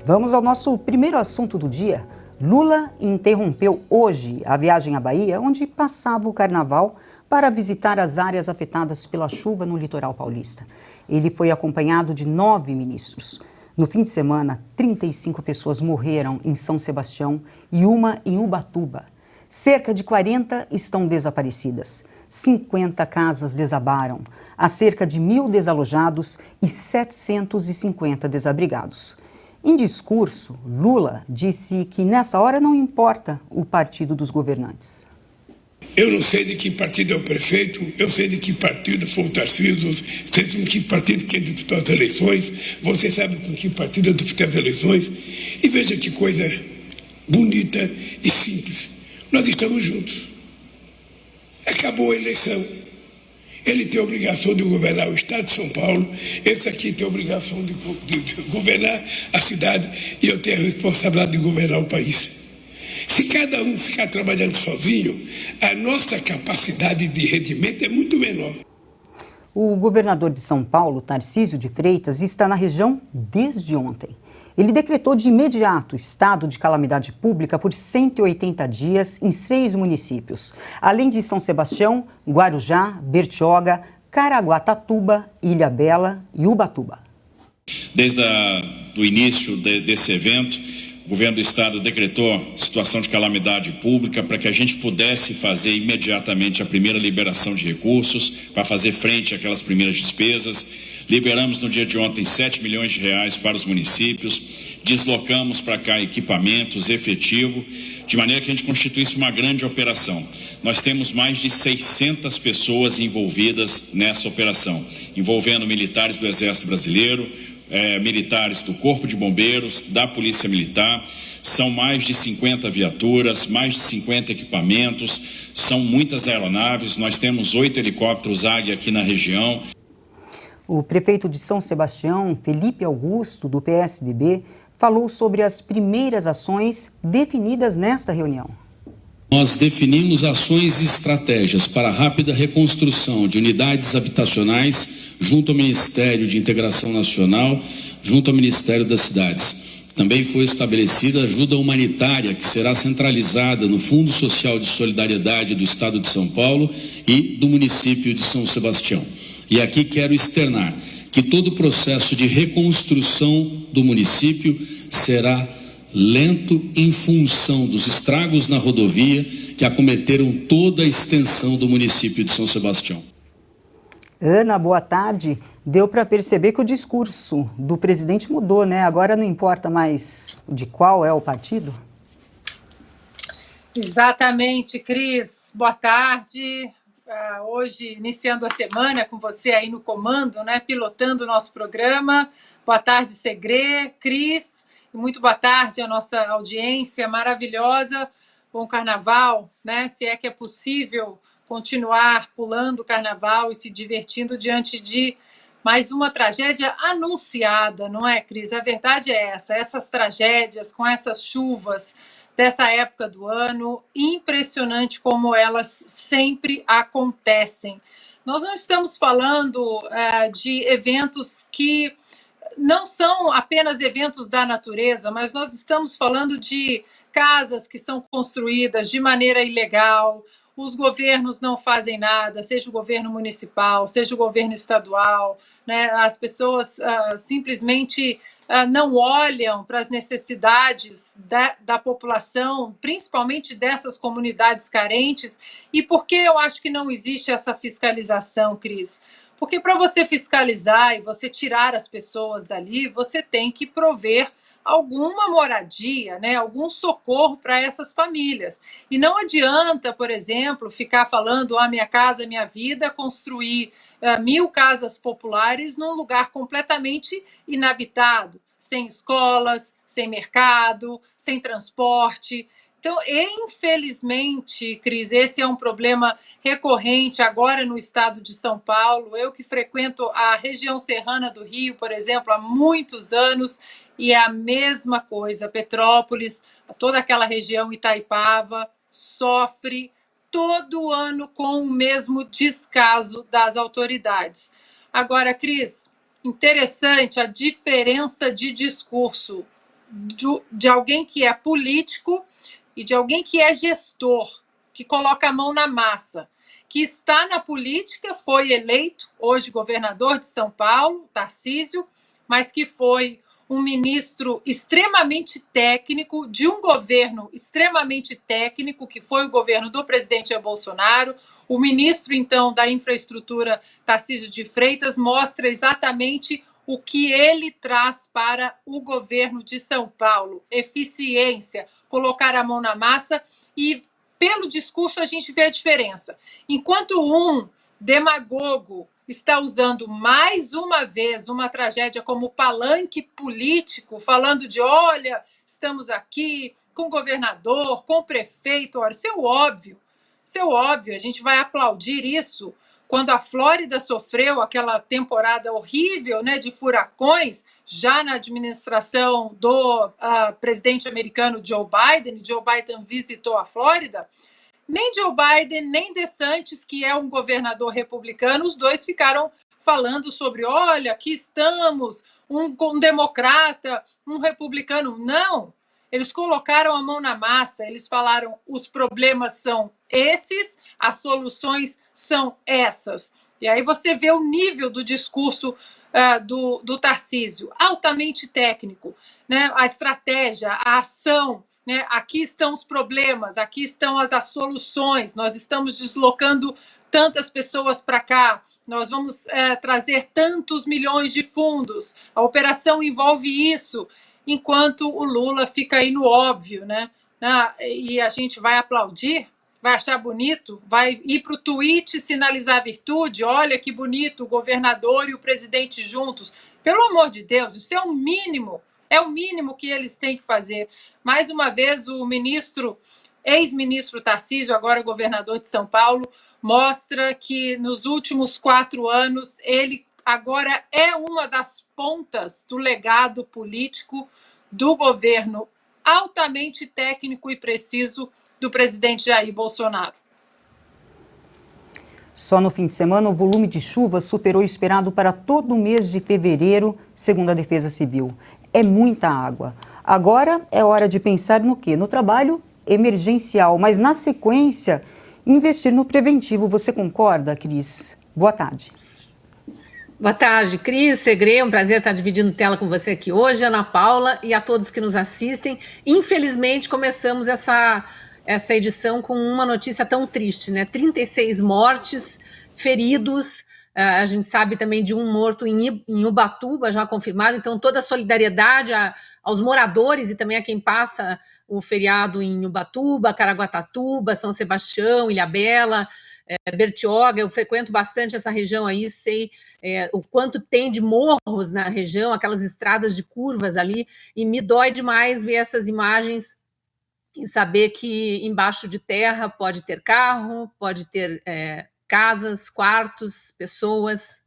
Vamos ao nosso primeiro assunto do dia. Lula interrompeu hoje a viagem à Bahia, onde passava o carnaval, para visitar as áreas afetadas pela chuva no litoral paulista. Ele foi acompanhado de 9 ministros. No fim de semana, 35 pessoas morreram em São Sebastião e uma em Ubatuba. Cerca de 40 estão desaparecidas. 50 casas desabaram. Há cerca de 1.000 desalojados e 750 desabrigados. Em discurso, Lula disse que nessa hora não importa o partido dos governantes. Eu não sei de que partido é o prefeito, eu sei de que partido foi o Tarcísio, sei de que partido que disputou as eleições, você sabe com que partido eu disputei as eleições. E veja que coisa bonita e simples. Nós estamos juntos. Acabou a eleição. Ele tem a obrigação de governar o estado de São Paulo, esse aqui tem a obrigação de governar a cidade e eu tenho a responsabilidade de governar o país. Se cada um ficar trabalhando sozinho, a nossa capacidade de rendimento é muito menor. O governador de São Paulo, Tarcísio de Freitas, está na região desde ontem. Ele decretou de imediato estado de calamidade pública por 180 dias em 6 municípios, além de São Sebastião, Guarujá, Bertioga, Caraguatatuba, Ilhabela e Ubatuba. Desde o início desse evento, o governo do estado decretou situação de calamidade pública para que a gente pudesse fazer imediatamente a primeira liberação de recursos para fazer frente àquelas primeiras despesas. Liberamos no dia de ontem 7 milhões de reais para os municípios, deslocamos para cá equipamentos, efetivo, de maneira que a gente constituísse uma grande operação. Nós temos mais de 600 pessoas envolvidas nessa operação, envolvendo militares do Exército Brasileiro, militares do Corpo de Bombeiros, da Polícia Militar. São mais de 50 viaturas, mais de 50 equipamentos, são muitas aeronaves, nós temos 8 helicópteros Águia aqui na região. O prefeito de São Sebastião, Felipe Augusto, do PSDB, falou sobre as primeiras ações definidas nesta reunião. Nós definimos ações e estratégias para a rápida reconstrução de unidades habitacionais junto ao Ministério de Integração Nacional, junto ao Ministério das Cidades. Também foi estabelecida ajuda humanitária que será centralizada no Fundo Social de Solidariedade do Estado de São Paulo e do município de São Sebastião. E aqui quero externar que todo o processo de reconstrução do município será lento em função dos estragos na rodovia que acometeram toda a extensão do município de São Sebastião. Ana, boa tarde. Deu para perceber que o discurso do presidente mudou, né? Agora não importa mais de qual é o partido? Exatamente, Cris. Boa tarde. Hoje, iniciando a semana com você aí no comando, né? Pilotando o nosso programa. Boa tarde, Segré, Cris. Muito boa tarde à nossa audiência maravilhosa. Bom carnaval, né? Se é que é possível continuar pulando o carnaval e se divertindo diante de mais uma tragédia anunciada, não é, Cris? A verdade é essa, essas tragédias com essas chuvas dessa época do ano, impressionante como elas sempre acontecem. Nós não estamos falando de eventos que não são apenas eventos da natureza, mas nós estamos falando de casas que são construídas de maneira ilegal, os governos não fazem nada, seja o governo municipal, seja o governo estadual, né? As pessoas simplesmente não olham para as necessidades da população, principalmente dessas comunidades carentes. E por que eu acho que não existe essa fiscalização, Cris? Porque para você fiscalizar e você tirar as pessoas dali, você tem que prover alguma moradia, né, algum socorro para essas famílias. E não adianta, por exemplo, ficar falando Minha Casa Minha Vida, construir 1.000 casas populares num lugar completamente inabitado, sem escolas, sem mercado, sem transporte. Então, infelizmente, Cris, esse é um problema recorrente agora no estado de São Paulo. Eu que frequento a região serrana do Rio, por exemplo, há muitos anos, e é a mesma coisa. Petrópolis, toda aquela região Itaipava, sofre todo ano com o mesmo descaso das autoridades. Agora, Cris, interessante a diferença de discurso. de alguém que é político e de alguém que é gestor, que coloca a mão na massa, que está na política, foi eleito, hoje governador de São Paulo, Tarcísio, mas que foi um ministro extremamente técnico, de um governo extremamente técnico, que foi o governo do presidente Jair Bolsonaro. O ministro, então, da Infraestrutura, Tarcísio de Freitas, mostra exatamente o que ele traz para o governo de São Paulo: eficiência, colocar a mão na massa, e pelo discurso a gente vê a diferença. Enquanto um demagogo está usando mais uma vez uma tragédia como palanque político, falando de, olha, estamos aqui com o governador, com o prefeito, olha, isso é óbvio, a gente vai aplaudir isso. Quando a Flórida sofreu aquela temporada horrível, né, de furacões, já na administração do presidente americano Joe Biden visitou a Flórida, nem Joe Biden, nem DeSantis, que é um governador republicano, os dois ficaram falando sobre, olha, aqui estamos, um democrata, um republicano. Não, eles colocaram a mão na massa, eles falaram, os problemas são esses, as soluções são essas. E aí você vê o nível do discurso do Tarcísio, altamente técnico, né? A estratégia, a ação, né? Aqui estão os problemas, aqui estão as soluções, nós estamos deslocando tantas pessoas para cá, nós vamos trazer tantos milhões de fundos, a operação envolve isso, enquanto o Lula fica aí no óbvio, né? E a gente vai aplaudir, vai achar bonito, vai ir para o tweet sinalizar virtude, olha que bonito, o governador e o presidente juntos. Pelo amor de Deus, isso é o mínimo que eles têm que fazer. Mais uma vez, o ex-ministro Tarcísio, agora governador de São Paulo, mostra que nos últimos 4 anos ele agora é uma das pontas do legado político do governo altamente técnico e preciso do presidente Jair Bolsonaro. Só no fim de semana, o volume de chuva superou o esperado para todo o mês de fevereiro, segundo a Defesa Civil. É muita água. Agora é hora de pensar no quê? No trabalho emergencial, mas na sequência, investir no preventivo. Você concorda, Cris? Boa tarde. Boa tarde, Cris, Segre, é um prazer estar dividindo tela com você aqui hoje, Ana Paula, e a todos que nos assistem. Infelizmente, começamos essa edição com uma notícia tão triste, né? 36 mortes, feridos. A gente sabe também de um morto em Ubatuba, já confirmado. Então, toda a solidariedade aos moradores e também a quem passa o feriado em Ubatuba, Caraguatatuba, São Sebastião, Ilhabela, Bertioga. Eu frequento bastante essa região aí, sei o quanto tem de morros na região, aquelas estradas de curvas ali, e me dói demais ver essas imagens e saber que embaixo de terra pode ter carro, pode ter casas, quartos, pessoas.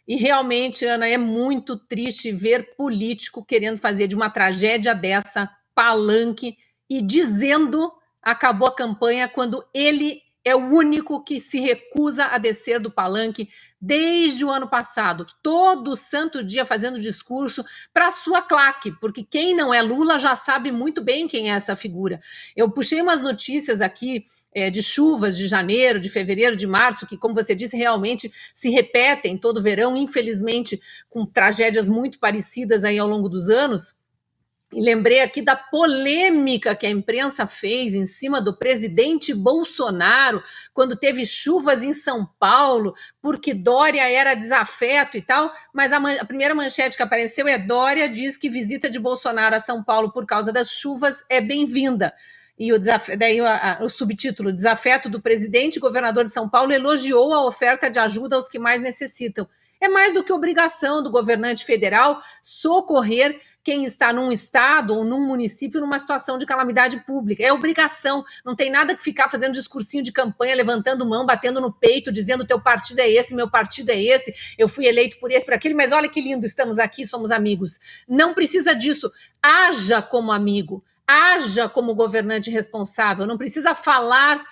E realmente, Ana, é muito triste ver político querendo fazer de uma tragédia dessa palanque e dizendo acabou a campanha quando ele é o único que se recusa a descer do palanque desde o ano passado, todo santo dia fazendo discurso para a sua claque, porque quem não é Lula já sabe muito bem quem é essa figura. Eu puxei umas notícias aqui de chuvas de janeiro, de fevereiro, de março, que, como você disse, realmente se repetem todo verão, infelizmente, com tragédias muito parecidas aí ao longo dos anos. E lembrei aqui da polêmica que a imprensa fez em cima do presidente Bolsonaro, quando teve chuvas em São Paulo, porque Dória era desafeto e tal, mas a primeira manchete que apareceu é: Dória diz que visita de Bolsonaro a São Paulo por causa das chuvas é bem-vinda. E daí o subtítulo: desafeto do presidente, governador de São Paulo elogiou a oferta de ajuda aos que mais necessitam. É mais do que obrigação do governante federal socorrer quem está num estado ou num município numa situação de calamidade pública. É obrigação, não tem nada que ficar fazendo discursinho de campanha, levantando mão, batendo no peito, dizendo teu partido é esse, meu partido é esse, eu fui eleito por esse, por aquele, mas olha que lindo, estamos aqui, somos amigos. Não precisa disso, haja como amigo, haja como governante responsável, não precisa falar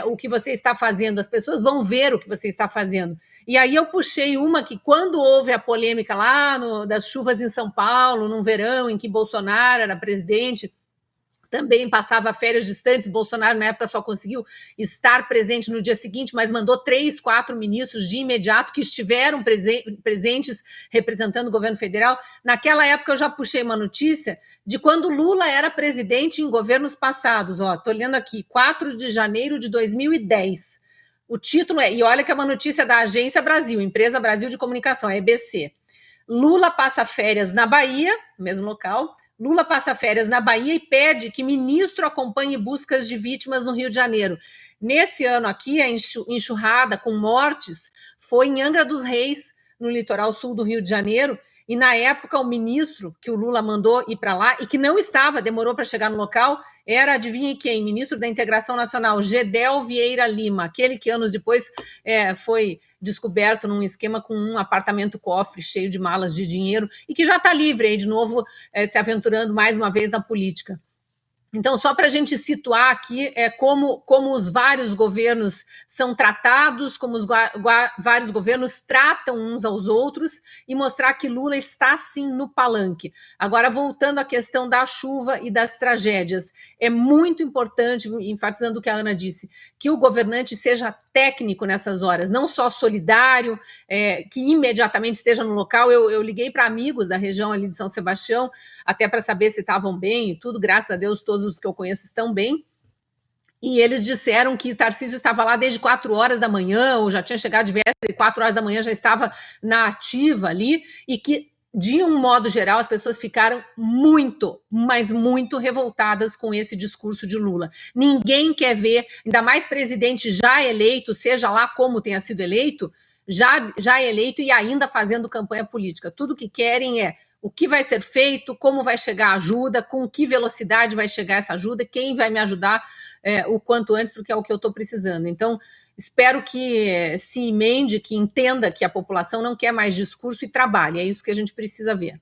o que você está fazendo, as pessoas vão ver o que você está fazendo. E aí eu puxei uma que, quando houve a polêmica lá das chuvas em São Paulo, num verão em que Bolsonaro era presidente, também passava férias distantes. Bolsonaro, na época, só conseguiu estar presente no dia seguinte, mas mandou 3, 4 ministros de imediato que estiveram presentes representando o governo federal. Naquela época, eu já puxei uma notícia de quando Lula era presidente em governos passados. Estou lendo aqui, 4 de janeiro de 2010. O título e olha que é uma notícia da Agência Brasil, Empresa Brasil de Comunicação, a EBC. Lula passa férias na Bahia, mesmo local. Lula passa férias na Bahia e pede que ministro acompanhe buscas de vítimas no Rio de Janeiro. Nesse ano aqui, a enxurrada com mortes foi em Angra dos Reis, no litoral sul do Rio de Janeiro, e na época o ministro que o Lula mandou ir para lá, e que não estava, demorou para chegar no local, era, adivinhe quem? Ministro da Integração Nacional, Gedel Vieira Lima, aquele que anos depois foi descoberto num esquema com um apartamento cofre cheio de malas de dinheiro, e que já está livre aí de novo, se aventurando mais uma vez na política. Então, só para a gente situar aqui como os vários governos são tratados, como os vários governos tratam uns aos outros, e mostrar que Lula está, sim, no palanque. Agora, voltando à questão da chuva e das tragédias, é muito importante, enfatizando o que a Ana disse, que o governante seja técnico nessas horas, não só solidário, que imediatamente esteja no local. Eu liguei para amigos da região ali de São Sebastião, até para saber se estavam bem e tudo, graças a Deus, todos os que eu conheço estão bem, e eles disseram que Tarcísio estava lá desde 4 horas da manhã, ou já tinha chegado de véspera, e 4 horas da manhã já estava na ativa ali, e que, de um modo geral, as pessoas ficaram muito, mas muito revoltadas com esse discurso de Lula. Ninguém quer ver, ainda mais presidente já eleito, seja lá como tenha sido eleito, já eleito e ainda fazendo campanha política. Tudo que querem é o que vai ser feito, como vai chegar a ajuda, com que velocidade vai chegar essa ajuda, quem vai me ajudar o quanto antes, porque é o que eu estou precisando. Então, espero que se emende, que entenda que a população não quer mais discurso e trabalhe. É isso que a gente precisa ver.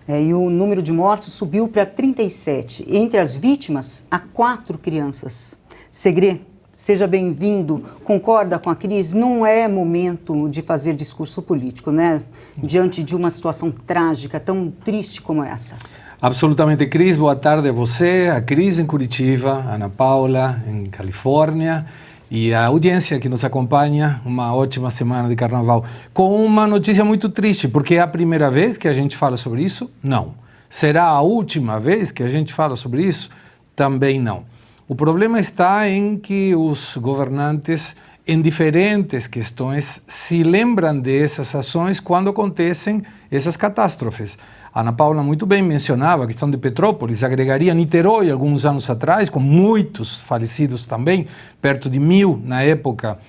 E o número de mortos subiu para 37. Entre as vítimas, há 4 crianças. Segré, seja bem-vindo. Concorda com a Cris? Não é momento de fazer discurso político, né? Diante de uma situação trágica, tão triste como essa. Absolutamente, Cris. Boa tarde a você, a Cris em Curitiba, a Ana Paula em Califórnia e a audiência que nos acompanha. Uma ótima semana de carnaval. Com uma notícia muito triste, porque é a primeira vez que a gente fala sobre isso? Não. Será a última vez que a gente fala sobre isso? Também não. O problema está em que os governantes, em diferentes questões, se lembram dessas ações quando acontecem essas catástrofes. A Ana Paula muito bem mencionava a questão de Petrópolis, agregaria Niterói alguns anos atrás, com muitos falecidos também, perto de 1000 na época,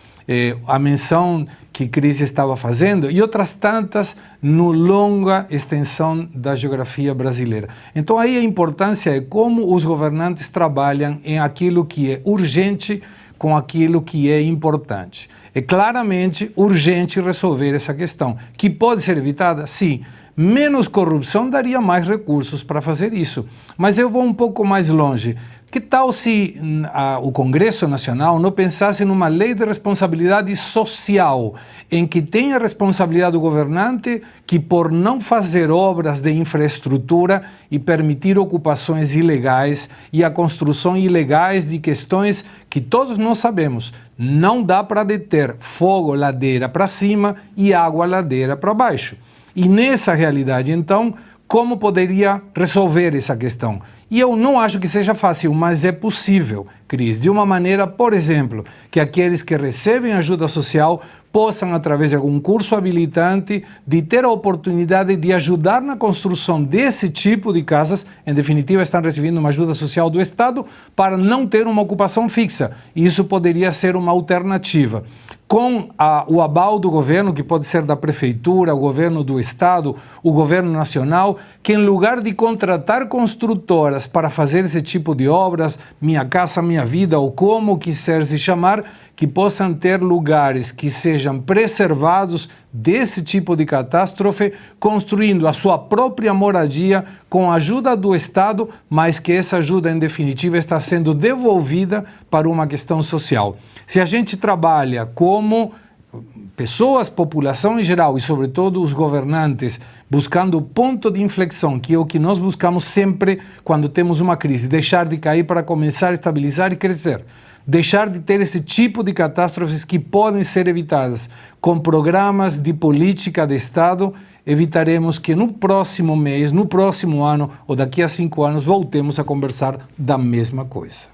a menção que Cris estava fazendo, e outras tantas no longa extensão da geografia brasileira. Então aí a importância é como os governantes trabalham em aquilo que é urgente com aquilo que é importante. É claramente urgente resolver essa questão, que pode ser evitada? Sim. Menos corrupção daria mais recursos para fazer isso. Mas eu vou um pouco mais longe. Que tal se o Congresso Nacional não pensasse numa lei de responsabilidade social, em que tenha a responsabilidade do governante que, por não fazer obras de infraestrutura e permitir ocupações ilegais e a construção ilegais de questões que todos nós sabemos, não dá para deter fogo ladeira para cima e água ladeira para baixo. E nessa realidade, então, como poderia resolver essa questão? E eu não acho que seja fácil, mas é possível, Cris, de uma maneira, por exemplo, que aqueles que recebem ajuda social possam, através de algum curso habilitante, de ter a oportunidade de ajudar na construção desse tipo de casas. Em definitiva, estão recebendo uma ajuda social do Estado para não ter uma ocupação fixa. E isso poderia ser uma alternativa. Com o aval do governo, que pode ser da prefeitura, o governo do Estado, o governo nacional, que em lugar de contratar construtoras para fazer esse tipo de obras, Minha Casa Minha Vida, ou como quiser se chamar, que possam ter lugares que sejam preservados desse tipo de catástrofe, construindo a sua própria moradia com a ajuda do Estado, mas que essa ajuda, em definitiva, está sendo devolvida para uma questão social. Se a gente trabalha como pessoas, população em geral e, sobretudo, os governantes, buscando o ponto de inflexão, que é o que nós buscamos sempre quando temos uma crise, deixar de cair para começar a estabilizar e crescer. Deixar de ter esse tipo de catástrofes que podem ser evitadas com programas de política de Estado, evitaremos que no próximo mês, no próximo ano ou daqui a 5 anos voltemos a conversar da mesma coisa.